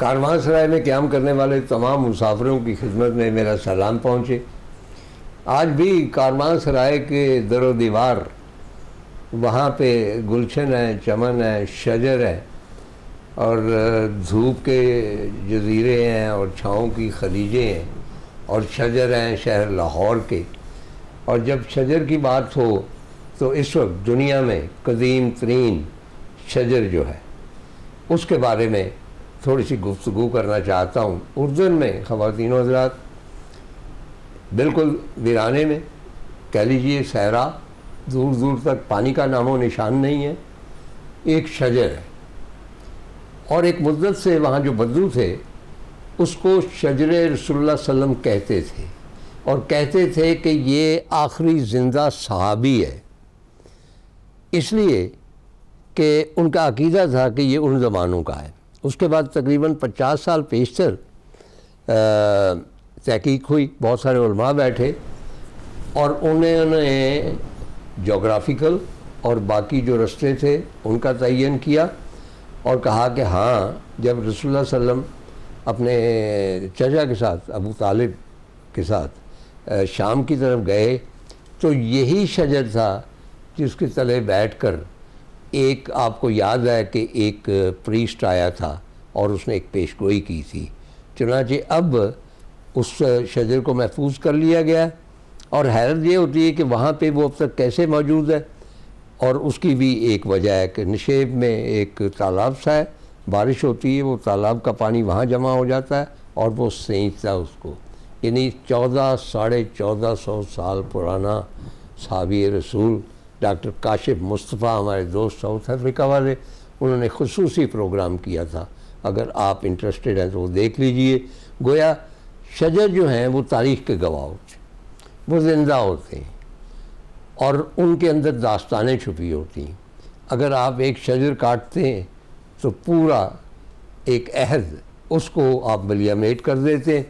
कारवांसराय में क़याम करने वाले तमाम मुसाफिरों की खिदमत में मेरा सलाम पहुँचे। आज भी कारवांसराय के दरो दीवार, वहाँ पे गुलशन है, चमन है, शजर है और धूप के जजीरे हैं और छाँव की खलीजें हैं और शजर हैं शहर लाहौर के। और जब शजर की बात हो तो इस वक्त दुनिया में कदीम तरीन शजर जो है उसके बारे में थोड़ी सी गुफ्तगू करना चाहता हूँ। उर्दन में ख़वातीन हज़रात, बिल्कुल वीराने में कह लीजिए, सहरा, दूर दूर तक पानी का नामो निशान नहीं है, एक शजर है। और एक मुद्दत से वहाँ जो बद्दू थे उसको शजर रसूलुल्लाह सल्लम कहते थे और कहते थे कि ये आखिरी ज़िंदा सहाबी है, इसलिए कि उनका अकीदा था कि ये उन ज़मानों का है। उसके बाद तकरीबन 50 साल पेशतर तहकीक हुई, बहुत सारे उलमा बैठे और उन्होंने जोग्राफ़िकल और बाकी जो रास्ते थे उनका तयन किया और कहा कि हाँ, जब रसूलुल्लाह सल्लम अपने चचा के साथ, अबू तालिब के साथ शाम की तरफ गए तो यही शजर था जिसके तले बैठकर एक, आपको याद है कि एक प्रीस्ट आया था और उसने एक पेशगोई की थी। चुनांचे अब उस शजर को महफूज कर लिया गया और हैरत ये होती है कि वहाँ पे वो अब तक कैसे मौजूद है। और उसकी भी एक वजह है कि नशेब में एक तालाब सा है, बारिश होती है, वो तालाब का पानी वहाँ जमा हो जाता है और वो सींचता है उसको। यानी 1400-1450 साल पुराना सहाबी रसूल डॉक्टर काशिफ मुस्तफ़ा, हमारे दोस्त साउथ अफ्रीका वाले, उन्होंने खुसूसी प्रोग्राम किया था। अगर आप इंटरेस्टेड हैं तो वो देख लीजिए। गोया शजर जो हैं वो तारीख़ के गवाह होते, वो ज़िंदा होते हैं और उनके अंदर दास्तानें छुपी होती हैं। अगर आप एक शजर काटते हैं तो पूरा एक अहद उसको आप बलियामेट कर देते हैं।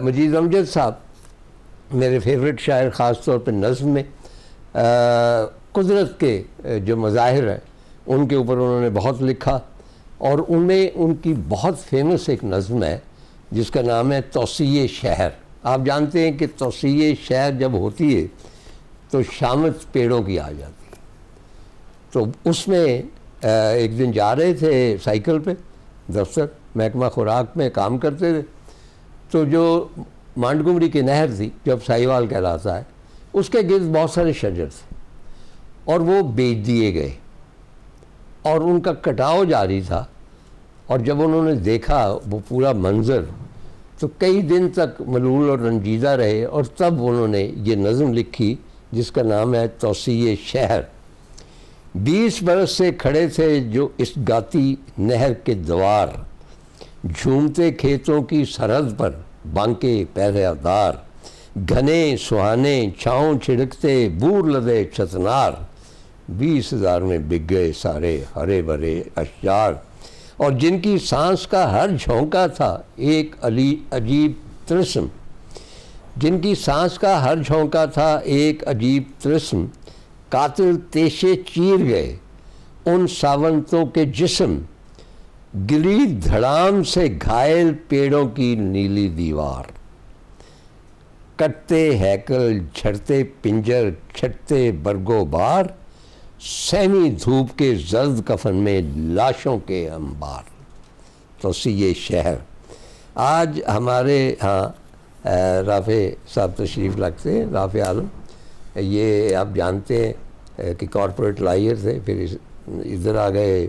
मजीद अमजद साहब मेरे फेवरेट शायर, ख़ास तौर पर नज़्म में कुदरत के जो मज़ाहिर हैं उनके ऊपर उन्होंने बहुत लिखा और उनमें उनकी बहुत फेमस एक नज़्म है जिसका नाम है तौसीए शहर। आप जानते हैं कि तौसीए शहर जब होती है तो शामत पेड़ों की आ जाती है। तो उसमें एक दिन जा रहे थे साइकिल पे, दफ्तर महकमा खुराक में काम करते थे, तो जो मांडगुमरी की नहर थी, जब साहिवाल कहलाता है, उसके गिर्द बहुत सारे शजर थे और वो बेच दिए गए और उनका कटाव जारी था। और जब उन्होंने देखा वो पूरा मंज़र तो कई दिन तक मलूल और रंजीदा रहे और तब उन्होंने ये नज़्म लिखी जिसका नाम है तौसीए शहर। 20 बरस से खड़े थे जो इस गाती नहर के द्वार, झूमते खेतों की सरहद पर बांके पहरेदार, घने सुहाने छाँव छिड़कते बूर लदे छतनार, 20,000 में बिक गए सारे हरे भरे अशजार। और जिनकी सांस का हर झोंका था एक अजीब तिरस्म, जिनकी सांस का हर झोंका था एक अजीब तिरस्म, कातिल तेशे चीर गए उन सावंतों के जिस्म, गिरी धड़ाम से घायल पेड़ों की नीली दीवार, कटते हैकल झड़ते पिंजर छटते बरगो बार, सहमी धूप के जर्द कफन में लाशों के अंबार। तौसीए शहर। आज हमारे यहाँ राफ़े साहब तशरीफ़ रखते हैं, राफ़े आलम, ये आप जानते हैं कि कॉरपोरेट लायर थे, फिर इधर आ गए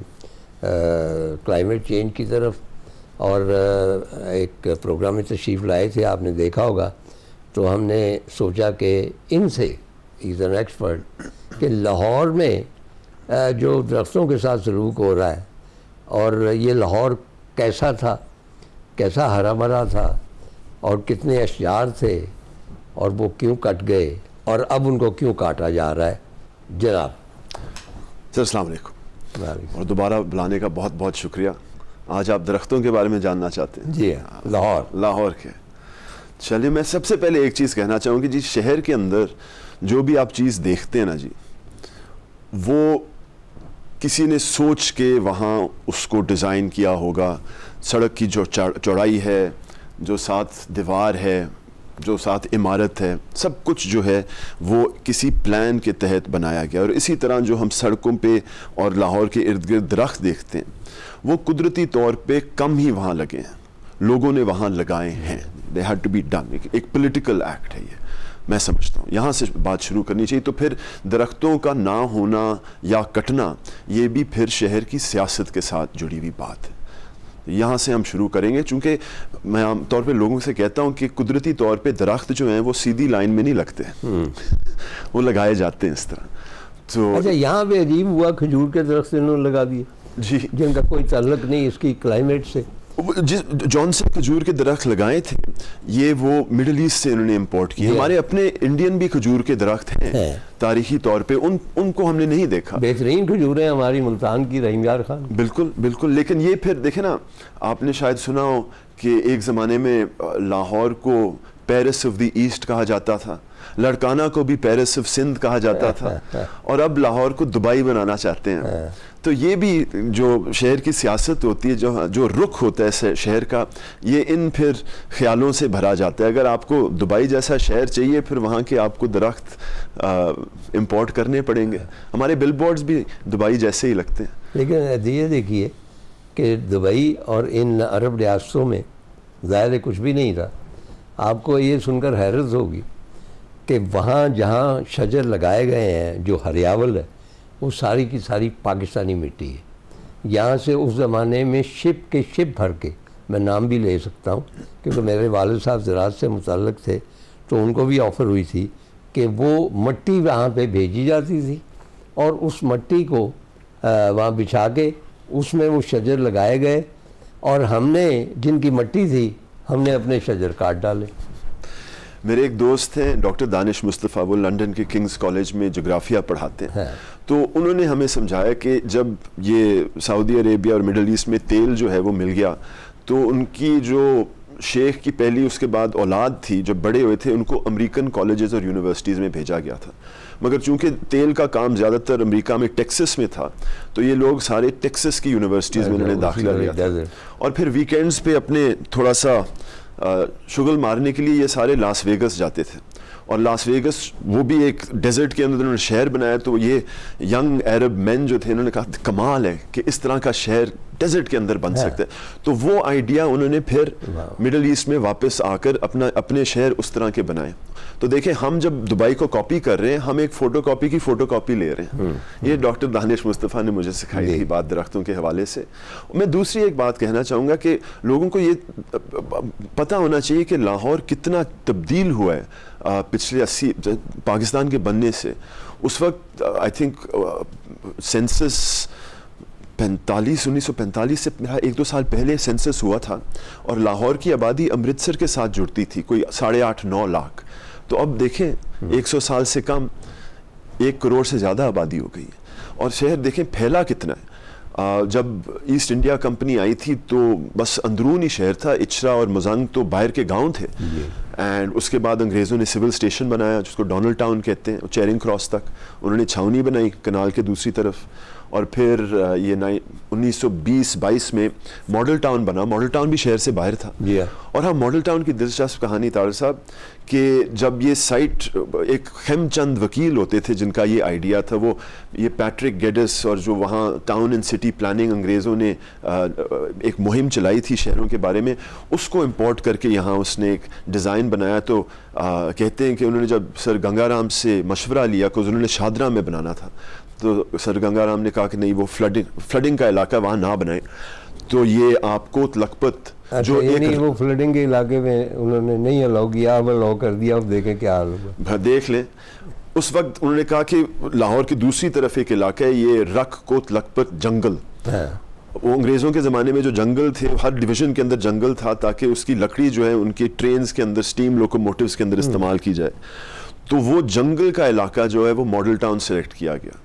क्लाइमेट चेंज की तरफ और एक प्रोग्राम में तशरीफ़ लाए थे, आपने देखा होगा। तो हमने सोचा कि इनसे, इज़ एन एक्सपर्ट, कि लाहौर में जो दरख्तों के साथ सलूक हो रहा है और ये लाहौर कैसा था, कैसा हरा भरा था और कितने अशजार थे और वो क्यों कट गए और अब उनको क्यों काटा जा रहा है। जनाब सर अस्सलाम वालेकुम और दोबारा बुलाने का बहुत बहुत शुक्रिया। आज आप दरख्तों के बारे में जानना चाहते हैं? जी हाँ, लाहौर के। चलिए, मैं सबसे पहले एक चीज़ कहना चाहूँगी जी, शहर के अंदर जो भी आप चीज़ देखते हैं ना जी, वो किसी ने सोच के वहाँ उसको डिज़ाइन किया होगा। सड़क की जो चौड़ाई है, जो साथ दीवार है, जो साथ इमारत है, सब कुछ जो है वो किसी प्लान के तहत बनाया गया। और इसी तरह जो हम सड़कों पे और लाहौर के इर्द गिर्द दरख्त देखते हैं वो कुदरती तौर पे कम ही वहाँ लगे हैं, लोगों ने वहाँ लगाए हैं। They had to be done. एक पॉलिटिकल एक्ट है ये, मैं समझता हूँ। यहाँ से बात शुरू करनी चाहिए। तो फिर दरख्तों का ना होना या कटना ये भी फिर शहर की सियासत के साथ जुड़ी हुई बात है। यहाँ से हम शुरू करेंगे, चूँकि मैं आम तौर पे लोगों से कहता हूँ कि कुदरती तौर पे दरख्त जो हैं वो सीधी लाइन में नहीं लगते वो लगाए जाते हैं इस तरह। तो अच्छा, यहाँ पे अजीब हुआ, खजूर के दरख्त इन्होंने लगा दिए जी, जिनका कोई ताल्लुक नहीं इसकी क्लाइमेट से। जिस जॉन से खजूर के दरख्त लगाए थे ये वो मिडिल ईस्ट से इन्होंने इंपोर्ट किए। हमारे अपने इंडियन भी खजूर के दरख्त हैं तारीखी तौर पे, उनको हमने नहीं देखा। बेहतरीन खजूर है हमारी मुल्तान की, रहीम यार खान। बिल्कुल बिल्कुल। लेकिन ये फिर देखे ना, आपने शायद सुना हो कि एक ज़माने में लाहौर को पेरिस ऑफ द ईस्ट कहा जाता था, लड़काना को भी पेरिस ऑफ सिंध कहा जाता था, और अब लाहौर को दुबई बनाना चाहते हैं। तो ये भी जो शहर की सियासत होती है, जो रुख होता है शहर का, ये इन फिर ख्यालों से भरा जाता है। अगर आपको दुबई जैसा शहर चाहिए, फिर वहाँ के आपको दरख्त इंपोर्ट करने पड़ेंगे। हमारे बिलबोर्ड्स भी दुबई जैसे ही लगते हैं। लेकिन ये देखिए कि दुबई और इन अरब रियासतों में ज़ाहिर कुछ भी नहीं था। आपको ये सुनकर हैरत होगी कि वहाँ जहाँ शजर लगाए गए हैं, जो हरियावल है, वो सारी की सारी पाकिस्तानी मिट्टी है। यहाँ से उस ज़माने में शिप भर के, मैं नाम भी ले सकता हूँ क्योंकि मेरे वालिद साहब ज़राअत से मुतल्लिक़ थे, तो उनको भी ऑफ़र हुई थी कि वो मट्टी वहाँ पे भेजी जाती थी और उस मट्टी को वहाँ बिछा के उसमें वो शजर लगाए गए, और हमने जिनकी मट्टी थी हमने अपने शजर काट डाले। मेरे एक दोस्त हैं डॉक्टर दानिश मुस्तफ़ा, वो लंदन के किंग्स कॉलेज में जोग्राफिया पढ़ाते हैं। तो उन्होंने हमें समझाया कि जब ये सऊदी अरेबिया और मिडल ईस्ट में तेल जो है वो मिल गया, तो उनकी जो शेख की पहली उसके बाद औलाद थी, जब बड़े हुए थे, उनको अमेरिकन कॉलेजेस और यूनिवर्सिटीज़ में भेजा गया था। मगर चूंकि तेल का काम ज़्यादातर अमेरिका में टेक्सास में था, तो ये लोग सारे टेक्सास की यूनिवर्सिटीज़ में उन्होंने दाखिला लिया था, और फिर वीकेंड्स पे अपने थोड़ा सा शुगल मारने के लिए ये सारे लास वेगस जाते थे। और लास वेगस वो भी एक डेजर्ट के अंदर उन्होंने शहर बनाया। तो ये यंग अरब मैन जो थे, उन्होंने कहा कमाल है कि इस तरह का शहर डेजर्ट के अंदर बन सकता है। तो वो आइडिया उन्होंने फिर मिडल ईस्ट में वापस आकर अपने शहर उस तरह के बनाए। तो देखें, हम जब दुबई को कॉपी कर रहे हैं, हम एक फ़ोटोकॉपी की फ़ोटोकॉपी ले रहे हैं। ये डॉक्टर दानिश मुस्तफ़ा ने मुझे सिखाई थी बात दरख्तों के हवाले से। मैं दूसरी एक बात कहना चाहूँगा कि लोगों को ये पता होना चाहिए कि लाहौर कितना तब्दील हुआ है पिछले 80 पाकिस्तान के बनने से। उस वक्त आई थिंक सेंसस 1945 से 1-2 साल पहले सेंसस हुआ था, और लाहौर की आबादी अमृतसर के साथ जुड़ती थी, कोई 8.5-9 लाख। तो अब देखें 100 साल से कम 1 करोड़ से ज़्यादा आबादी हो गई है। और शहर देखें फैला कितना है। जब ईस्ट इंडिया कंपनी आई थी तो बस अंदरूनी शहर था, इचरा और मुजंग तो बाहर के गांव थे। एंड उसके बाद अंग्रेज़ों ने सिविल स्टेशन बनाया जिसको डोनाल्ड टाउन कहते हैं, चेरिंग क्रॉस तक उन्होंने छावनी बनाई कनाल के दूसरी तरफ। और फिर ये 1920-22 में मॉडल टाउन बना। मॉडल टाउन भी शहर से बाहर था। और हाँ, मॉडल टाउन की दिलचस्प कहानी तार साहब कि जब ये साइट, एक खेमचंद वकील होते थे जिनका ये आइडिया था, वो ये पैट्रिक गेडिस, और जो वहाँ टाउन एंड सिटी प्लानिंग अंग्रेज़ों ने एक मुहिम चलाई थी शहरों के बारे में, उसको इम्पोर्ट करके यहाँ उसने एक डिज़ाइन बनाया। तो कहते हैं कि उन्होंने जब सर गंगाराम से मशवरा लिया, क्योंकि उन्होंने शादरा में बनाना था, तो सर गंगाराम ने कहा कि नहीं, वो फ्लडिंग का इलाका वहाँ ना बनाए, तो ये आपको लखपत जो नहीं, वो फ्लडिंग के इलाके में उन्होंने नहीं अलाउ किया, अब अलाउ कर दिया। अब देखें क्या हाल होगा, देख लें। उस वक्त उन्होंने कहा कि लाहौर की दूसरी तरफ एक इलाका है, ये रख कोत लखपत जंगल। वो अंग्रेज़ों के ज़माने में जो जंगल थे, हर डिवीज़न के अंदर जंगल था, ताकि उसकी लकड़ी जो है उनकी ट्रेन्स के अंदर, स्टीम लोकोमोटिव्स के अंदर इस्तेमाल की जाए। तो वो जंगल का इलाका जो है वो मॉडल टाउन सेलेक्ट किया गया।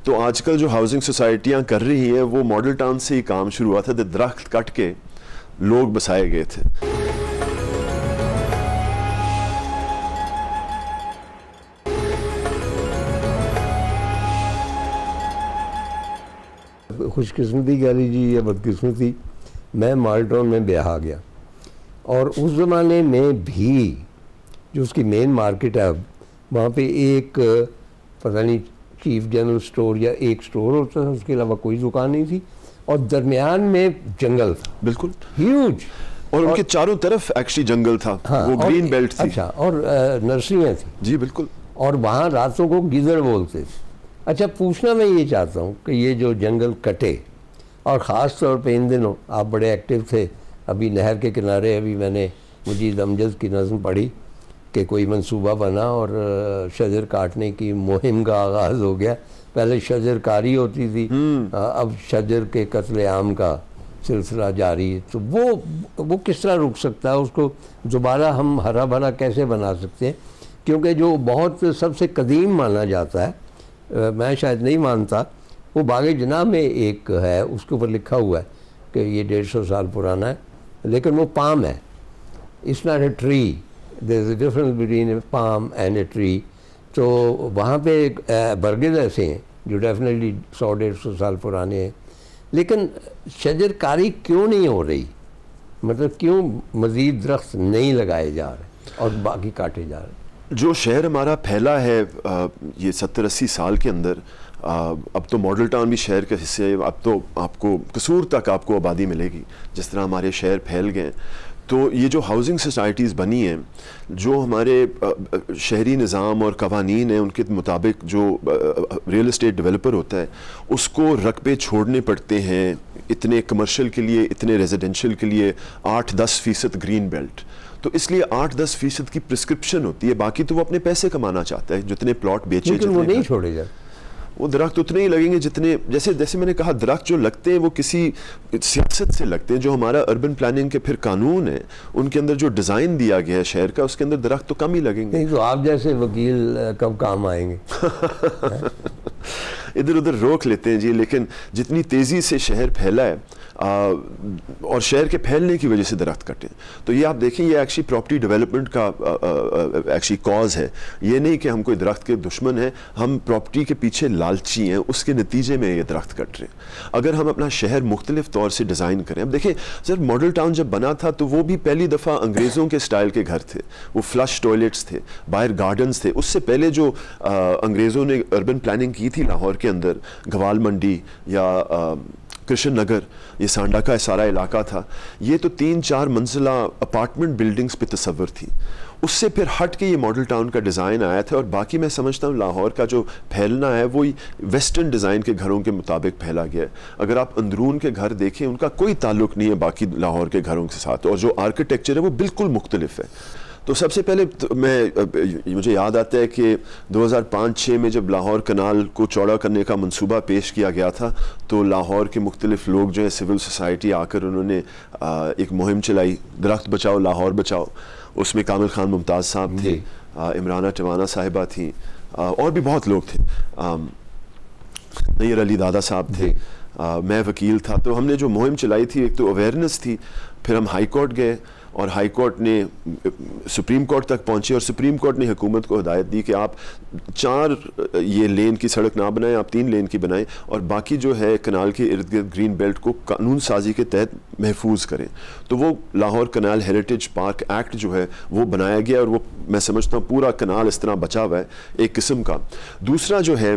तो आजकल जो हाउसिंग सोसाइटियाँ कर रही हैं वो मॉडल टाउन से ही काम शुरू हुआ था। दरख्त कट के लोग बसाए गए थे। खुशकिस्मती कह लीजिए या बदकिस्मती, मैं माल्टोन में ब्याह आ गया, और उस ज़माने में भी जो उसकी मेन मार्केट है वहाँ पे एक पता नहीं चीफ जनरल स्टोर या एक स्टोर होता था, उसके अलावा कोई दुकान नहीं थी, और दरमियान में जंगल था, बिल्कुल ह्यूज, और उनके चारों तरफ एक्चुअली जंगल था। हाँ, वो ग्रीन बेल्ट थी। अच्छा, और नर्सरियाँ थी जी बिल्कुल, और वहाँ रातों को गिदड़ बोलते थे। अच्छा, पूछना मैं ये चाहता हूँ कि ये जो जंगल कटे, और ख़ास तौर पे इन दिनों आप बड़े एक्टिव थे, अभी नहर के किनारे अभी मैंने मुजीद अमजद की नज़्म पढ़ी कि कोई मंसूबा बना और शजर काटने की मुहिम का आगाज़ हो गया। पहले शजरकारी होती थी, अब शजर के कत्ले आम का सिलसिला जारी है। तो वो किस तरह रुक सकता है, उसको दोबारा हम हरा भरा कैसे बना सकते हैं? क्योंकि जो बहुत सबसे कदीम माना जाता है, मैं शायद नहीं मानता, वो बाग़े जनाब में एक है, उसके ऊपर लिखा हुआ है कि ये 150 साल पुराना है, लेकिन वो पाम है, it's not a tree, there is a difference between a palm and a tree. तो वहाँ पे बरगद ऐसे हैं जो डेफिनेटली 100-150 साल पुराने हैं, लेकिन शजरकारी क्यों नहीं हो रही? मतलब क्यों मज़ीद दरख्त नहीं लगाए जा रहे और बाकी काटे जा रहे? जो शहर हमारा फैला है ये 70-80 साल के अंदर, अब तो मॉडल टाउन भी शहर का हिस्से है, अब तो आपको कसूर तक आपको आबादी मिलेगी जिस तरह हमारे शहर फैल गए। तो ये जो हाउसिंग सोसाइटीज़ बनी हैं, जो हमारे शहरी निज़ाम और कवानीन हैं उनके मुताबिक जो रियल एस्टेट डेवलपर होता है उसको रकबे छोड़ने पड़ते हैं, इतने कमर्शियल के लिए, इतने रेजिडेंशियल के लिए 8-10% ग्रीन बेल्ट। तो इसलिए 8-10% की प्रिस्क्रिप्शन होती है, बाकी तो वो अपने पैसे कमाना चाहता है, जितने प्लॉट बेचे, लेकिन वो नहीं छोड़े जाते। वो दरख्त उतने ही लगेंगे जितने, जैसे मैंने कहा, दरख्त जो लगते हैं वो किसी सियासत से लगते हैं। जो हमारा अर्बन प्लानिंग के फिर कानून है, उनके अंदर जो डिज़ाइन दिया गया है शहर का, उसके अंदर दरख्त तो कम ही लगेंगे। नहीं तो आप जैसे वकील कब काम आएंगे? इधर उधर रोक लेते हैं जी, लेकिन जितनी तेज़ी से शहर फैला है और शहर के फैलने की वजह से दरख्त कटे, तो ये आप देखें, ये एक्चुअली प्रॉपर्टी डेवलपमेंट का एक्चुअली कॉज है। ये नहीं कि हम कोई दरख्त के दुश्मन हैं, हम प्रॉपर्टी के पीछे लालची हैं, उसके नतीजे में ये दरख्त कट रहे हैं। अगर हम अपना शहर मुख्तलिफ तौर से डिज़ाइन करें, अब देखें सर, मॉडल टाउन जब बना था तो वो भी पहली दफ़ा अंग्रेज़ों के स्टाइल के घर थे, वो फ्लश टॉयलेट्स थे, बाहर गार्डन्स थे। उससे पहले जो अंग्रेज़ों ने अर्बन प्लानिंग की थी लाहौर के अंदर, गवाल मंडी या कृष्ण नगर, ये सांडा का सारा इलाका था, ये तो 3-4 मंजिला अपार्टमेंट बिल्डिंग्स पे तस्वर थी। उससे फिर हट के ये मॉडल टाउन का डिज़ाइन आया था, और बाकी मैं समझता हूँ लाहौर का जो फैलना है वो वेस्टर्न डिज़ाइन के घरों के मुताबिक फैला गया है। अगर आप अंदरून के घर देखें, उनका कोई ताल्लुक़ नहीं है बाकी लाहौर के घरों के साथ, और जो आर्किटेक्चर है वो बिल्कुल मुख्तलिफ है। तो सबसे पहले तो मुझे याद आता है कि 2005-06 में जब लाहौर कनाल को चौड़ा करने का मंसूबा पेश किया गया था, तो लाहौर के मुख्तलिफ लोग जो है सिविल सोसाइटी आकर उन्होंने एक मुहिम चलाई, दरख्त बचाओ लाहौर बचाओ। उसमें कामिल खान मुमताज़ साहब थे, इमराना टवाना साहिबा थी, और भी बहुत लोग थे, नैयर अली दादा साहब थे, मैं वकील था। तो हमने जो मुहिम चलाई थी, एक तो अवेयरनेस थी, फिर हम हाई कोर्ट गए और हाई कोर्ट ने सुप्रीम कोर्ट तक पहुंचे, और सुप्रीम कोर्ट ने हुकूमत को हिदायत दी कि आप 4 ये लेन की सड़क ना बनाएं, आप 3 लेन की बनाएं, और बाकी जो है कनाल के इर्द गिर्द ग्रीन बेल्ट को कानून साजी के तहत महफूज करें। तो वो लाहौर कनाल हेरिटेज पार्क एक्ट जो है वो बनाया गया, और वो मैं समझता हूँ पूरा कनाल इस तरह बचा हुआ है एक किस्म का। दूसरा जो है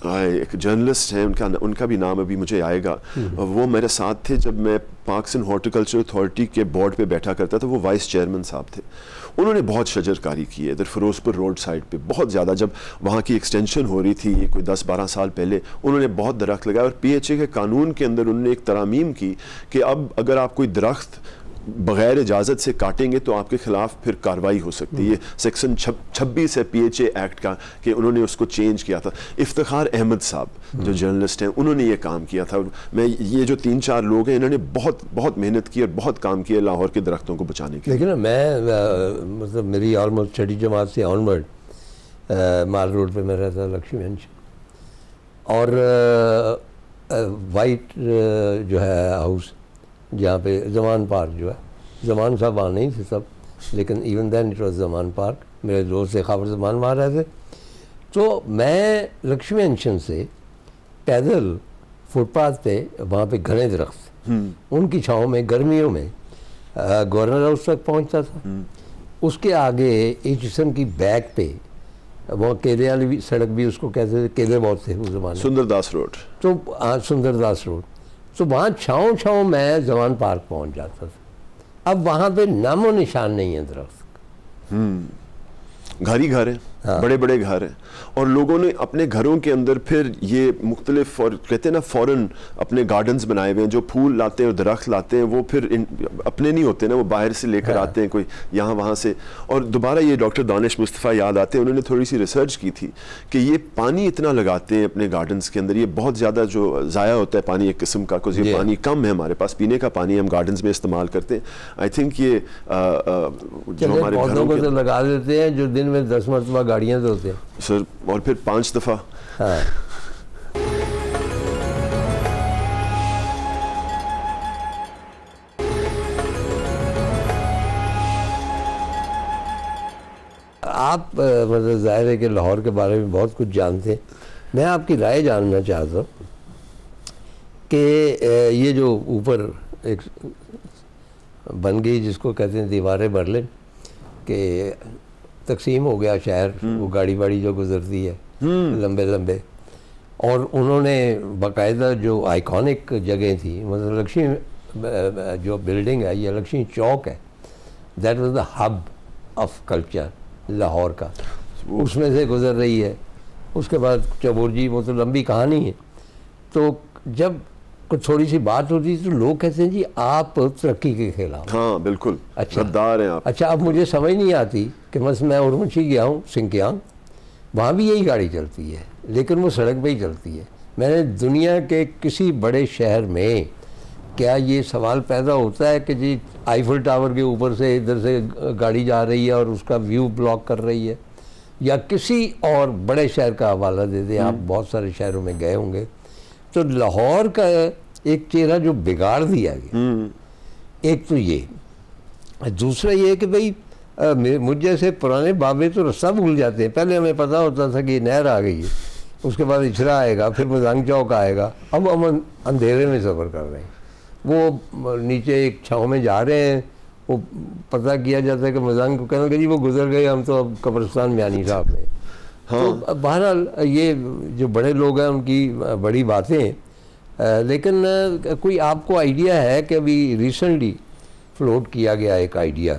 एक जर्नलिस्ट हैं, उनका भी नाम अभी मुझे आएगा, वो मेरे साथ थे जब मैं पार्क्स एंड हॉर्टिकल्चर अथॉरिटी के बोर्ड पे बैठा करता था, वो वाइस चेयरमैन साहब थे। उन्होंने बहुत शजरकारी की है इधर फिरोजपुर रोड साइड पे, बहुत ज़्यादा। जब वहाँ की एक्सटेंशन हो रही थी, ये कोई 10-12 साल पहले, उन्होंने बहुत दरख्त लगाया, और PHA के कानून के अंदर उन्होंने एक तरामीम की कि अब अगर आप कोई दरख्त बग़ैर इजाज़त से काटेंगे तो आपके खिलाफ फिर कार्रवाई हो सकती है। ये सेक्शन 26 है PHA एक्ट का, कि उन्होंने उसको चेंज किया था। इफ्तिखार अहमद साहब जो जर्नलिस्ट हैं, उन्होंने ये काम किया था। मैं ये जो 3-4 लोग हैं, इन्होंने बहुत बहुत मेहनत की और बहुत काम किया लाहौर के दरख्तों को बचाने के लिए। लेकिन मैं मतलब मेरी ऑलमोस्ट छठी जमात से ऑनवर्ड माल रोड पे मैं रहता लक्ष्मीगंज, और वाइट जो है हाउस, जहाँ पे जमान पार्क जो है, जमान साहब वहाँ नहीं थे सब, लेकिन even then it was Zaman park, मेरे दोस्त से खबर जमान वहाँ रहते। तो मैं लक्ष्मी जंक्शन से पैदल फुटपाथ पे वहाँ पे घने दरख्त, उनकी छाँव में गर्मियों में गवर्नर हाउस तक पहुँचता था। उसके आगे एचिसन की बैक पे वो केले वाली सड़क भी उसको कहते थे, केले बहुत थे उस ज़माने, सुंदरदास रोड। तो सुंदरदास रोड, तो वहाँ छाँव मैं जवान पार्क पहुँच जाता था। अब वहाँ पे नामो निशान नहीं है दरख्त, घर ही घर हैं, बड़े बड़े घर हैं, और लोगों ने अपने घरों के अंदर फिर ये मुख्तलिफ, और कहते हैं ना फॉरेन अपने गार्डन्स बनाए हुए हैं, जो फूल लाते हैं और दरख्त लाते हैं, वो फिर अपने नहीं होते ना, वो बाहर से लेकर आते हैं कोई यहाँ वहाँ से। और दोबारा ये डॉक्टर दानिश मुस्तफ़ा याद आते हैं, उन्होंने थोड़ी सी रिसर्च की थी कि ये पानी इतना लगाते हैं अपने गार्डन्स के अंदर, ये बहुत ज़्यादा जो ज़ाया होता है पानी एक किस्म का, कुछ ये पानी कम है हमारे पास, पीने का पानी हम गार्डन्स में इस्तेमाल करते हैं। आई थिंक ये जो हमारे पौधों को तो लगा देते हैं जो दिन में 10 मरतबा गाड़ियाँ धोते हैं सर, और फिर 5 दफ़ा। हाँ। आप मतलब ज़ाहिर है कि लाहौर के बारे में बहुत कुछ जानते हैं। मैं आपकी राय जानना चाहता हूँ कि ये जो ऊपर एक बन गई जिसको कहते हैं दीवार बर्लिन, के तकसीम हो गया शहर, वो गाड़ी वाड़ी जो गुजरती है लंबे लंबे, और उन्होंने बाकायदा जो आइकॉनिक जगह थी, मतलब लक्ष्मी जो बिल्डिंग है ये लक्ष्मी चौक है, that was the hub of culture Lahore का, उसमें से गुजर रही है। उसके बाद चबुर्जी, वो तो लंबी कहानी है। तो जब कुछ थोड़ी सी बात होती है तो लोग कहते हैं जी आप तरक्की के खिलाफ। हाँ बिल्कुल, अच्छा गद्दार हैं आप। अच्छा, अब मुझे समझ नहीं आती कि बस मैं उर्मची गया हूँ सिंकियांग, वहाँ भी यही गाड़ी चलती है लेकिन वो सड़क पे ही चलती है। मैंने दुनिया के किसी बड़े शहर में क्या ये सवाल पैदा होता है कि जी आईफल टावर के ऊपर से इधर से गाड़ी जा रही है और उसका व्यू ब्लॉक कर रही है, या किसी और बड़े शहर का हवाला दे दें। आप बहुत सारे शहरों में गए होंगे, तो लाहौर का एक चेहरा जो बिगाड़ दिया गया, एक तो ये, दूसरा ये कि भाई मुझ जैसे पुराने बाबे तो रास्ता भूल जाते हैं। पहले हमें पता होता था कि नहर आ गई है, उसके बाद इचरा आएगा, फिर मजांग चौक आएगा, अब हम अंधेरे में सफ़र कर रहे हैं। वो नीचे एक छाँव में जा रहे हैं, वो पता किया जाता है कि मजांग को कहना कि जी वो गुजर गए, हम तो अब कब्रिस्तान में आनी साहब में। हाँ। तो बहरहाल ये जो बड़े लोग हैं उनकी बड़ी बातें, लेकिन कोई आपको आइडिया है कि अभी रिसेंटली फ्लोट किया गया एक आइडिया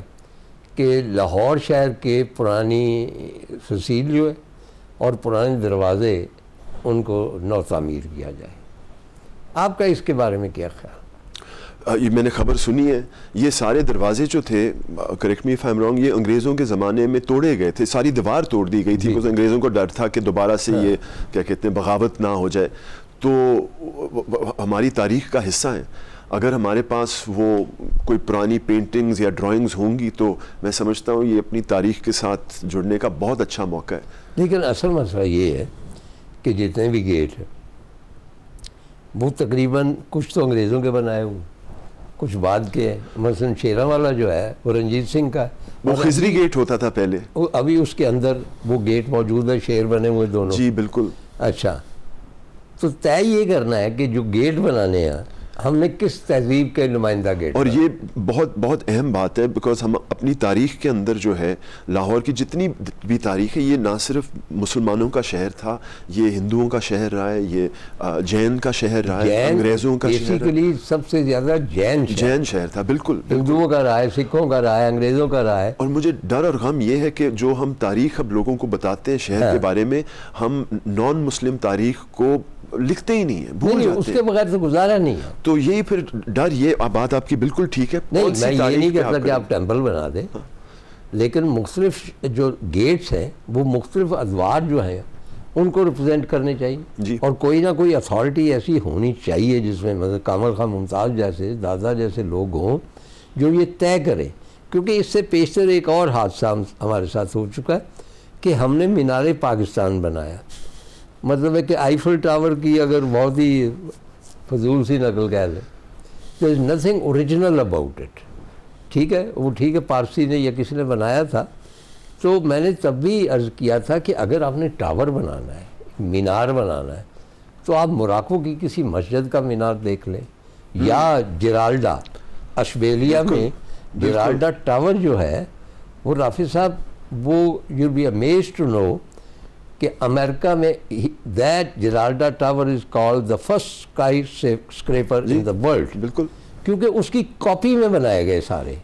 कि लाहौर शहर के पुरानी फसील जो है और पुराने दरवाज़े उनको नौ तामीर किया जाए, आपका इसके बारे में क्या ख्याल? ये मैंने खबर सुनी है, ये सारे दरवाजे जो थे, correct me if I am wrong, ये अंग्रेज़ों के ज़माने में तोड़े गए थे, सारी दीवार तोड़ दी गई थी क्योंकि अंग्रेज़ों को डर था कि दोबारा से ये क्या कहते हैं बगावत ना हो जाए। तो हमारी तारीख़ का हिस्सा है, अगर हमारे पास वो कोई पुरानी पेंटिंग्स या ड्राइंग्स होंगी तो मैं समझता हूँ ये अपनी तारीख़ के साथ जुड़ने का बहुत अच्छा मौका है। लेकिन असल मसला ये है कि जितने भी गेट हैं वो तकरीबन कुछ तो अंग्रेज़ों के बनाए हुए, कुछ बाद के हैं। मसलन शेरा वाला जो है वो रंजीत सिंह का, वो खिजरी गेट होता था पहले, अभी उसके अंदर वो गेट मौजूद है, शेर बने हुए दोनों। जी बिल्कुल। अच्छा, तो तय ये करना है कि जो गेट बनाने हैं हमने किस तहजीब के नुमाइंदा गेट, और ये बहुत बहुत अहम बात है बिकॉज हम अपनी तारीख़ के अंदर जो है लाहौर की जितनी भी तारीख़ है, ये ना सिर्फ मुसलमानों का शहर था, ये हिंदुओं का शहर रहा है, ये जैन का शहर रहा है, अंग्रेज़ों का शहर, बेसिकली सबसे ज़्यादा जैन शहर था। बिल्कुल, हिंदुओं का रहा है, सिखों का रहा है, अंग्रेज़ों का रहा है। और मुझे डर और गम ये है कि जो हम तारीख़ अब लोगों को बताते हैं शहर के बारे में, हम नॉन मुस्लिम तारीख़ को लिखते ही नहीं है, भूल जाते हैं। उसके बगैर तो गुजारा नहीं है। तो यही फिर डर, ये बात आपकी बिल्कुल ठीक है। नहीं, मैं ये नहीं कहता कि आप टेम्पल बना दें, लेकिन मुख्तलिफ जो गेट्स हैं वो मुख्तलिफ अदवार जो हैं उनको रिप्रेजेंट करने चाहिए, और कोई ना कोई अथॉरिटी ऐसी होनी चाहिए जिसमें मतलब कामल खां मुमताज़ जैसे, दादा जैसे लोग हों जो ये तय करें। क्योंकि इससे पेशतर एक और हादसा हमारे साथ हो चुका है कि हमने मीनार पाकिस्तान बनाया, मतलब है कि आईफल टावर की अगर बहुत ही फजूल सी नकल कह लें, तो is nothing original about it. ठीक है, वो ठीक है पारसी ने या किसी ने बनाया था। तो मैंने तब भी अर्ज़ किया था कि अगर आपने टावर बनाना है, मीनार बनाना है, तो आप मोरक्को की किसी मस्जिद का मीनार देख लें, या जिराल्डा ऑस्ट्रेलिया में जिराल्डा टावर जो है वो राफी साहब, वो you be amazed to know कि अमेरिका में that Giralda tower is called the first skyscraper in the world. बिल्कुल, क्योंकि उसकी कॉपी में बनाए गए सारे,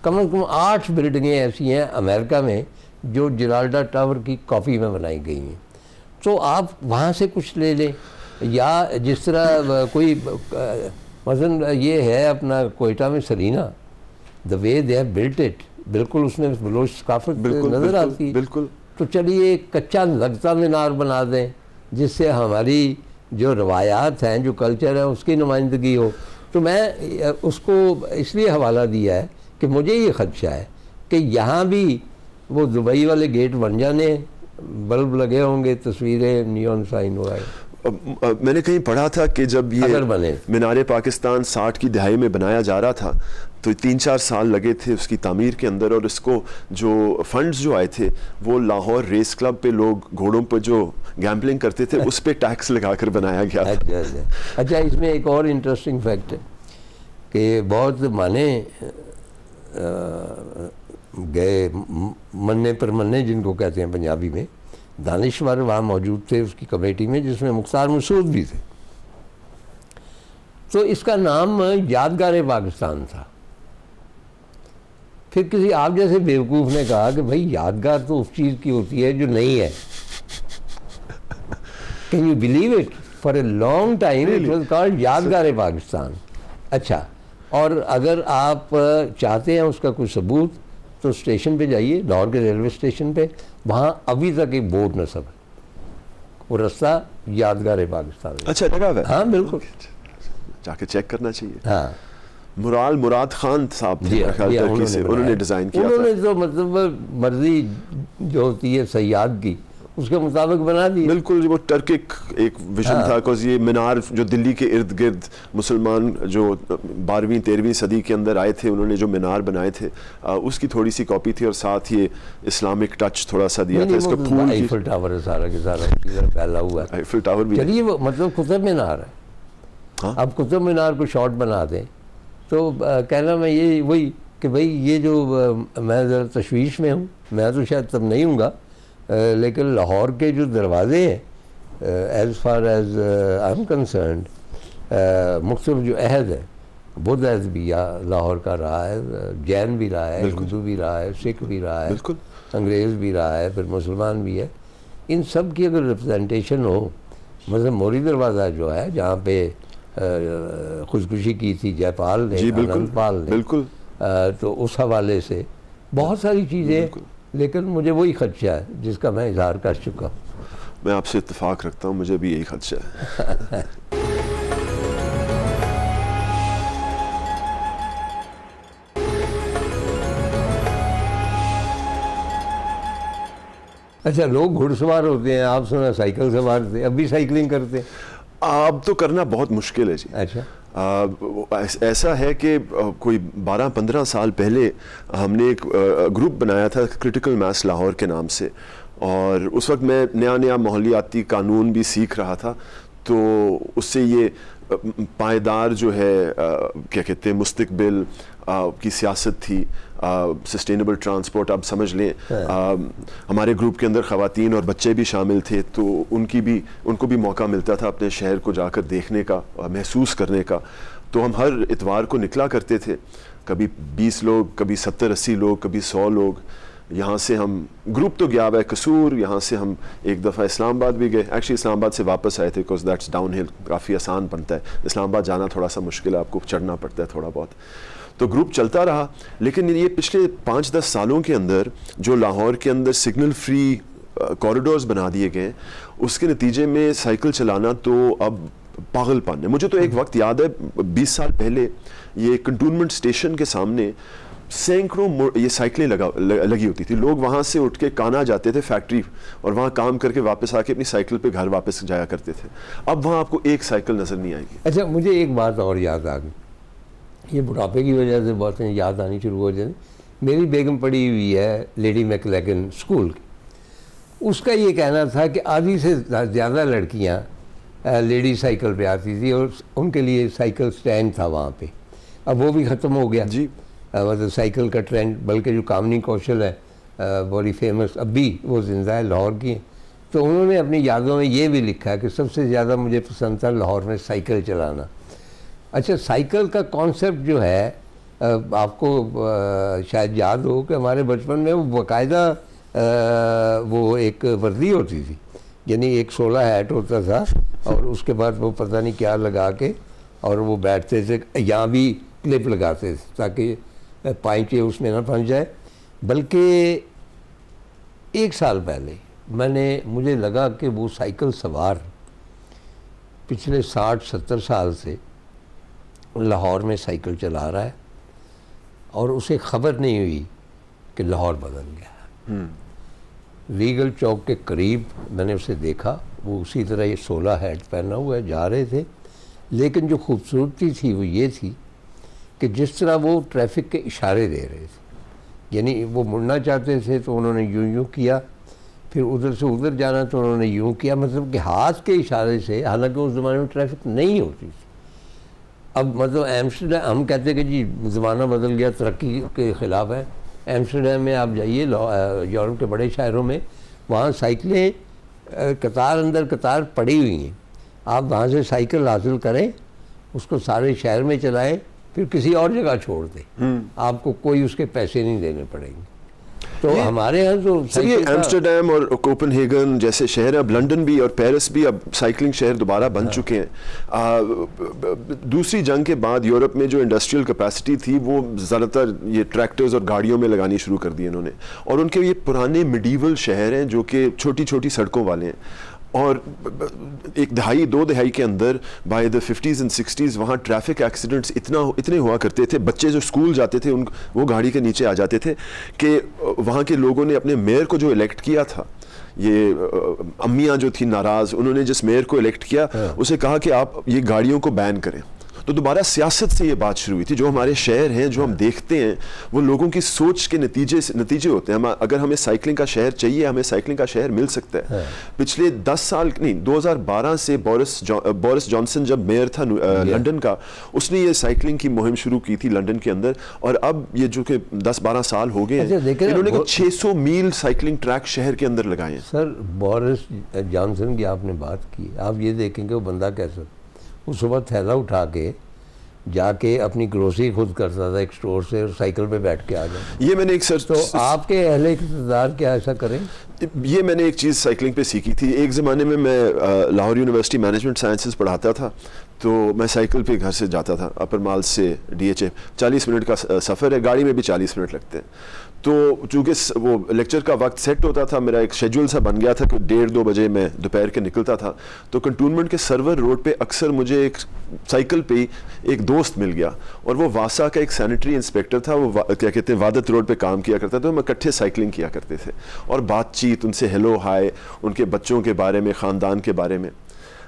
कम से कम 8 बिल्डिंगें ऐसी हैं अमेरिका में जो जिराल्डा टावर की कॉपी में बनाई गई हैं। तो आप वहाँ से कुछ ले लें, या जिस तरह कोई मसलन ये है अपना कोयटा में Serena, the way they have built it, बिल्कुल उसमें बलोच सकाफत नज़र आती है। बिल्कुल, तो चलिए कच्चा लगता मीनार बना दें जिससे हमारी जो रवायात हैं, जो कल्चर है, उसकी नुमाइंदगी हो। तो मैं उसको इसलिए हवाला दिया है कि मुझे ये ख़दशा है कि यहाँ भी वो दुबई वाले गेट बन जाने, बल्ब लगे होंगे, तस्वीरें नियॉन साइन हुआ है। मैंने कहीं पढ़ा था कि जब ये बने मीनार पाकिस्तान 60 की दहाई में बनाया जा रहा था तो 3-4 साल लगे थे उसकी तामीर के अंदर, और इसको जो फंड्स जो आए थे वो लाहौर रेस क्लब पे लोग घोड़ों पर जो गैम्बलिंग करते थे उस पर टैक्स लगाकर बनाया गया था। अच्छा, इसमें एक और इंटरेस्टिंग फैक्ट है कि बहुत माने गए मन्ने पर मन्ने जिनको कहते हैं पंजाबी में, दानिश्वर वहाँ मौजूद थे उसकी कमेटी में, जिसमें मुख्तार मसूद भी थे। तो इसका नाम यादगार पाकिस्तान था। फिर किसी आप जैसे बेवकूफ़ ने कहा कि भाई यादगार तो उस चीज़ की होती है जो नहीं है। Can you believe it? For a long time it was called यादगार पाकिस्तान। अच्छा, और अगर आप चाहते हैं उसका कोई सबूत तो स्टेशन पे जाइए, लाहौर के रेलवे स्टेशन पे, वहाँ अभी तक एक बोर्ड नस्ब है, वो रास्ता यादगार पाकिस्तान। अच्छा, लगा हुआ है? हाँ बिल्कुल, जाके चेक करना चाहिए। हाँ, मुराद खान साहब थे टर्की से, उन्होंने डिज़ाइन किया। उन्होंने तो मतलब मर्जी जो होती है सयाद की उसके मुताबिक बना दी। बिल्कुल, वो टर्किक एक विजन था, बिकॉज ये मीनार जो दिल्ली के इर्द गिर्द मुसलमान जो 12वीं-13वीं सदी के अंदर आए थे उन्होंने जो मीनार बनाए थे उसकी थोड़ी सी कॉपी थी, और साथ ये इस्लामिक टच थोड़ा सा दिया था। इसका फूल आईफिल टावर है सारा के सारा फैला हुआ है। आईफिल टावर भी, चलिए वो मतलब कुतुब मीनार है। हाँ? अब कुतुब मीनार को शॉर्ट बना दें तो कहना मैं ये वही कि भाई ये जो मैं ज़रा तशवीश में हूँ, मैं तो शायद तब नहीं हूँगा, लेकिन लाहौर के जो दरवाज़े हैं as far as I am concerned, मुख्तलिफ जो अहद है, बुद्ध अहद भी लाहौर का रहा है, जैन भी रहा है, हिंदू भी रहा है, सिख भी रहा है, अंग्रेज़ भी रहा है, फिर मुसलमान भी है। इन सब की अगर रिप्रेजेंटेशन हो, मतलब मोरी दरवाज़ा जो है जहाँ पे खुदकुशी की थी जयपाल ने, आनंदपाल ने, बिल्कुल, तो उस हवाले से बहुत सारी चीज़ें, लेकिन मुझे वही खदशा है जिसका मैं इजहार कर चुका हूँ। मैं आपसे इत्तेफाक रखता हूँ, मुझे भी यही खदशा है। अच्छा, लोग घुड़सवार होते हैं, आप सुना साइकिल सवार थे, अब भी साइकिलिंग करते हैं? अब तो करना बहुत मुश्किल है जी। अच्छा, ऐसा है कि कोई 12-15 साल पहले हमने एक ग्रुप बनाया था क्रिटिकल मास लाहौर के नाम से, और उस वक्त मैं नया माहौलियाती कानून भी सीख रहा था, तो उससे ये पायदार जो है क्या कहते हैं मुस्तकबिल की सियासत थी, सस्टेनेबल ट्रांसपोर्ट, आप समझ लें। हमारे ग्रुप के अंदर ख़वातीन और बच्चे भी शामिल थे, तो उनको भी मौका मिलता था अपने शहर को जाकर देखने का, महसूस करने का। तो हम हर इतवार को निकला करते थे, कभी 20 लोग, कभी 70-80 लोग, कभी 100 लोग। यहाँ से हम ग्रुप तो गया हुआ है कसूर, यहाँ से हम एक दफ़ा इस्लामाबाद भी गए। एक्चुअली इस्लामाबाद से वापस आए थे, बिकॉज दैट्स डाउन हिल, काफ़ी आसान बनता है। इस्लामाबाद जाना थोड़ा सा मुश्किल है, आपको चढ़ना पड़ता है थोड़ा बहुत। तो ग्रुप चलता रहा, लेकिन ये पिछले 5-10 सालों के अंदर जो लाहौर के अंदर सिग्नल फ्री कॉरिडोर्स बना दिए गए, उसके नतीजे में साइकिल चलाना तो अब पागलपन है। मुझे तो एक वक्त याद है 20 साल पहले ये कंटोनमेंट स्टेशन के सामने सैकड़ों ये साइकिलें लगी होती थी। लोग वहाँ से उठ के काना जाते थे फैक्ट्री, और वहाँ काम करके वापस आके अपनी साइकिल पे घर वापस जाया करते थे। अब वहाँ आपको एक साइकिल नज़र नहीं आएगी। अच्छा, मुझे एक बात और याद आ गई, ये बुढ़ापे की वजह से बहुत याद आनी शुरू हो जाए। मेरी बेगम पढ़ी हुई है लेडी मैकलेगन स्कूल की, उसका ये कहना था कि आधी से ज़्यादा लड़कियाँ लेडी साइकिल पे आती थी और उनके लिए साइकिल स्टैंड था वहाँ पे। अब वो भी ख़त्म हो गया जी। मतलब साइकिल का ट्रेंड। बल्कि जो कामनी कौशल है बड़ी फेमस, अब भी वो जिंदा है, लाहौर की है। तो उन्होंने अपनी यादों में ये भी लिखा है कि सबसे ज़्यादा मुझे पसंद था लाहौर में साइकिल चलाना। अच्छा, साइकिल का कॉन्सेप्ट जो है आपको शायद याद हो कि हमारे बचपन में वो बाकायदा वो एक वर्दी होती थी, यानी एक 16 हैट होता था और उसके बाद वो पता नहीं क्या लगा के और वो बैठते थे, यहाँ भी क्लिप लगाते थे ताकि पाइंचे उसमें ना फंस जाए। बल्कि 1 साल पहले मुझे लगा कि वो साइकिल सवार पिछले 60-70 साल से लाहौर में साइकिल चला रहा है और उसे खबर नहीं हुई कि लाहौर बदल गया। लीगल चौक के करीब मैंने उसे देखा, वो उसी तरह ये 16 हैट पहना हुआ है, जा रहे थे। लेकिन जो खूबसूरती थी वो ये थी कि जिस तरह वो ट्रैफिक के इशारे दे रहे थे, यानी वो मुड़ना चाहते थे तो उन्होंने यूं यूं किया, फिर उधर से उधर जाना तो उन्होंने यूं किया, मतलब कि हाथ के इशारे से। हालांकि उस ज़माने में ट्रैफिक नहीं होती थी। अब मतलब एम्स्टर्डम, हम कहते हैं कि जी ज़माना बदल गया, तरक्की के ख़िलाफ़ है। एम्स्टर्डम में आप जाइए, यूरोप के बड़े शहरों में, वहाँ साइकिलें कतार अंदर कतार पड़ी हुई हैं। आप वहाँ से साइकिल हासिल करें, उसको सारे शहर में चलाएं, फिर किसी और जगह छोड़ दें, आपको कोई उसके पैसे नहीं देने पड़ेंगे। तो हमारे यहाँ तो ये एम्स्टर्डम और कोपेनहेगन जैसे शहर, अब लंदन भी और पेरिस भी अब साइकिलिंग शहर दोबारा बन चुके हैं। दूसरी जंग के बाद यूरोप में जो इंडस्ट्रियल कैपेसिटी थी वो ज़्यादातर ये ट्रैक्टर्स और गाड़ियों में लगानी शुरू कर दी इन्होंने, और उनके ये पुराने मिडीवल शहर हैं जो कि छोटी छोटी सड़कों वाले हैं, और 1-2 दहाई के अंदर by the 50s and 60s वहाँ ट्रैफिक एक्सीडेंट्स इतने हुआ करते थे। बच्चे जो स्कूल जाते थे वो गाड़ी के नीचे आ जाते थे कि वहाँ के लोगों ने अपने मेयर को जो इलेक्ट किया था, ये अम्मियाँ जो थी नाराज़, उन्होंने जिस मेयर को इलेक्ट किया उसे कहा कि आप ये गाड़ियों को बैन करें। तो दोबारा सियासत से ये बात शुरू हुई थी। जो हमारे शहर हैं, जो हम देखते हैं, वो लोगों की सोच के नतीजे होते हैं। अगर हमें साइकिलिंग का शहर चाहिए, हमें साइकिलिंग का शहर मिल सकता है। पिछले 10 साल नहीं, 2012 से बोरिस जॉनसन जब मेयर था लंदन का, उसने ये साइकिलिंग की मुहिम शुरू की थी लंदन के अंदर, और अब ये जो कि 10-12 साल हो गए हैं, इन्होंने 600 मील साइकिलिंग ट्रैक शहर के अंदर लगाए हैं। सर, बोरिस जॉनसन की आपने बात की, आप ये देखेंगे वो बंदा कैसा, वो सुबह थैला उठा के जाके अपनी ग्रोसरी खुद करता था एक स्टोर से और साइकिल पे बैठ के आ जाए। ये मैंने एक तो आपके अहले इक़्तिदार क्या ऐसा करें? ये मैंने एक चीज़ साइकिलिंग पे सीखी थी। एक ज़माने में मैं लाहौर यूनिवर्सिटी मैनेजमेंट साइंसेस पढ़ाता था, तो मैं साइकिल पे घर से जाता था, अपर माल से DHA 40 मिनट का सफ़र है, गाड़ी में भी 40 मिनट लगते हैं। तो चूँकि वो लेक्चर का वक्त सेट होता था, मेरा एक शेड्यूल सा बन गया था कि 1:30-2 बजे मैं दोपहर के निकलता था। तो कंटोनमेंट के सर्वर रोड पे अक्सर मुझे एक साइकिल पे ही एक दोस्त मिल गया, और वो वासा का एक सैनिटरी इंस्पेक्टर था। वो क्या कहते हैं, वादत रोड पे काम किया करता था। तो हम इकट्ठे साइकिलिंग किया करते थे और बातचीत, उनसे हेलो हाय, उनके बच्चों के बारे में, ख़ानदान के बारे में।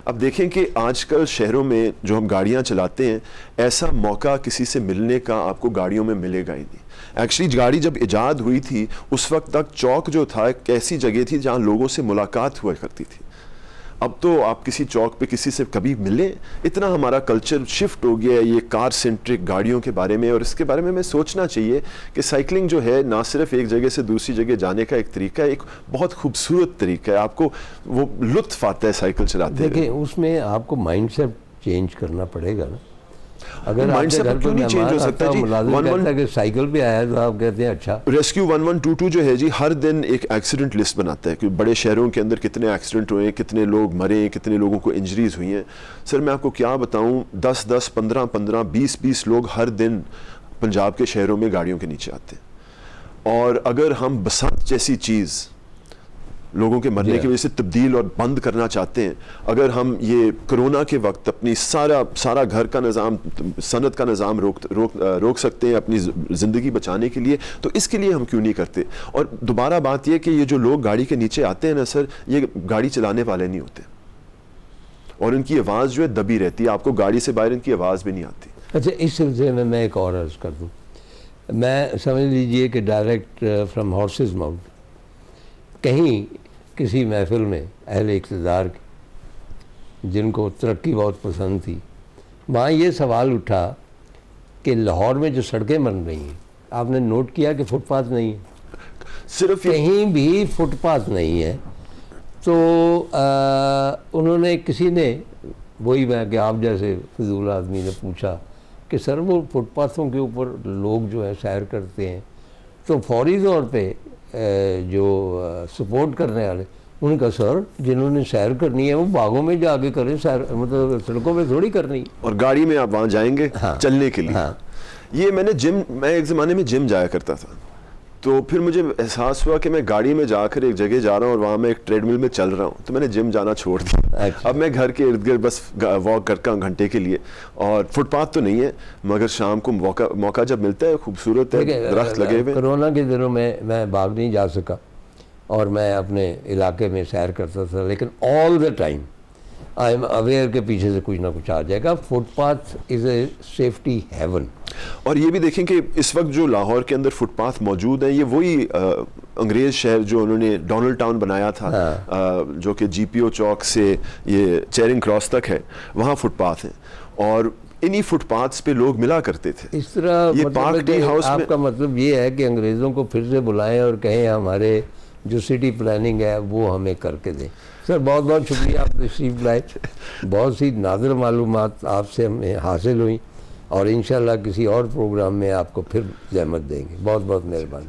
अब देखें कि आजकल शहरों में जो हम गाड़ियां चलाते हैं, ऐसा मौका किसी से मिलने का आपको गाड़ियों में मिलेगा ही नहीं। एक्चुअली गाड़ी जब इजाद हुई थी उस वक्त तक चौक जो था एक ऐसी जगह थी जहां लोगों से मुलाकात हुआ करती थी। अब तो आप किसी चौक पे किसी से कभी मिले, इतना हमारा कल्चर शिफ्ट हो गया है ये कार सेंट्रिक गाड़ियों के बारे में। और इसके बारे में हमें सोचना चाहिए कि साइकिलिंग जो है ना सिर्फ एक जगह से दूसरी जगह जाने का एक तरीका है, एक बहुत खूबसूरत तरीका है। आपको वो लुत्फ आता है साइकिल चलाते हुए। देखिए, उसमें आपको माइंडसेट चेंज करना पड़ेगा ना। अगर माइंडसेट क्यों नहीं चेंज हो सकता जी? कि साइकिल पे आया तो आप कहते हैं अच्छा। रेस्क्यू 1122 जो है जी, हर दिन एक एक्सीडेंट लिस्ट बनाता है कि बड़े शहरों के अंदर कितने एक्सीडेंट हुए, कितने लोग मरे, कितने लोगों को इंजरीज हुई हैं। सर मैं आपको क्या बताऊं, 10-10, 15-15, 20-20 लोग हर दिन पंजाब के शहरों में गाड़ियों के नीचे आते हैं। और अगर हम बसंत जैसी चीज़ लोगों के मरने की वजह से तब्दील और बंद करना चाहते हैं, अगर हम ये कोरोना के वक्त अपनी सारा घर का निज़ाम, सनत का निज़ाम रोक सकते हैं अपनी ज़िंदगी बचाने के लिए, तो इसके लिए हम क्यों नहीं करते? और दोबारा बात यह कि ये जो लोग गाड़ी के नीचे आते हैं ना सर, ये गाड़ी चलाने वाले नहीं होते, और इनकी आवाज़ जो है दबी रहती है, आपको गाड़ी से बाहर इनकी आवाज़ भी नहीं आती। अच्छा, इस सिलसिले में मैं एक और अर्ज़ कर दूँ। मैं समझ लीजिए कि डायरेक्ट फ्रॉम हॉर्सेस माउथ कहीं किसी महफिल में अहले इक़्तिदार जिनको तरक्की बहुत पसंद थी, वहाँ ये सवाल उठा कि लाहौर में जो सड़कें बन रही हैं, आपने नोट किया कि फुटपाथ नहीं है, सिर्फ कहीं भी फुटपाथ नहीं है। तो उन्होंने, किसी ने, वही मैं कि आप जैसे फजूल आदमी ने पूछा कि सर वो फुटपाथों के ऊपर लोग जो है सैर करते हैं, तो फौरी तौर पे जो सपोर्ट करने वाले, उन्होंने कहा सर जिन्होंने सैर करनी है वो बागों में जाके करें सैर, मतलब सड़कों पे थोड़ी करनी। और गाड़ी में आप वहाँ जाएंगे हाँ, चलने के लिए। हाँ। ये मैं एक ज़माने में जिम जाया करता था, तो फिर मुझे एहसास हुआ कि मैं गाड़ी में जाकर एक जगह जा रहा हूँ और वहाँ मैं एक ट्रेडमिल में चल रहा हूँ, तो मैंने जिम जाना छोड़ दिया। अच्छा। अब मैं घर के इर्द गिर्द बस वॉक करता हूँ घंटे के लिए, और फुटपाथ तो नहीं है, मगर शाम को मौका जब मिलता है, खूबसूरत है, दरख्त लगे हुए। कोरोना के दिनों में मैं बाग नहीं जा सका और मैं अपने इलाके में सैर करता था, लेकिन all the time I am aware के पीछे से कुछ ना कुछ आ जाएगा। Footpath is a safety haven. और ये भी देखें कि इस वक्त जो लाहौर के अंदर फुटपाथ मौजूद है, ये वही अंग्रेज़ शहर जो उन्होंने डोनाल्ड टाउन बनाया था, हाँ। जो कि GPO चौक से ये चेरिंग क्रॉस तक है, वहाँ फुटपाथ है, और इन्हीं फुटपाथ्स पे लोग मिला करते थे। इस तरह ये पार्क टी हाउस में, आपका मतलब ये है कि अंग्रेज़ों को फिर से बुलाएं और कहें हमारे जो सिटी प्लानिंग है वो हमें करके दें। सर बहुत बहुत शुक्रिया, आप तशरीफ़ लाए, बहुत सी नादिर मालूमात आपसे हमें हासिल हुई, और इंशाल्लाह किसी और प्रोग्राम में आपको फिर ज़हमत देंगे। बहुत बहुत मेहरबानी।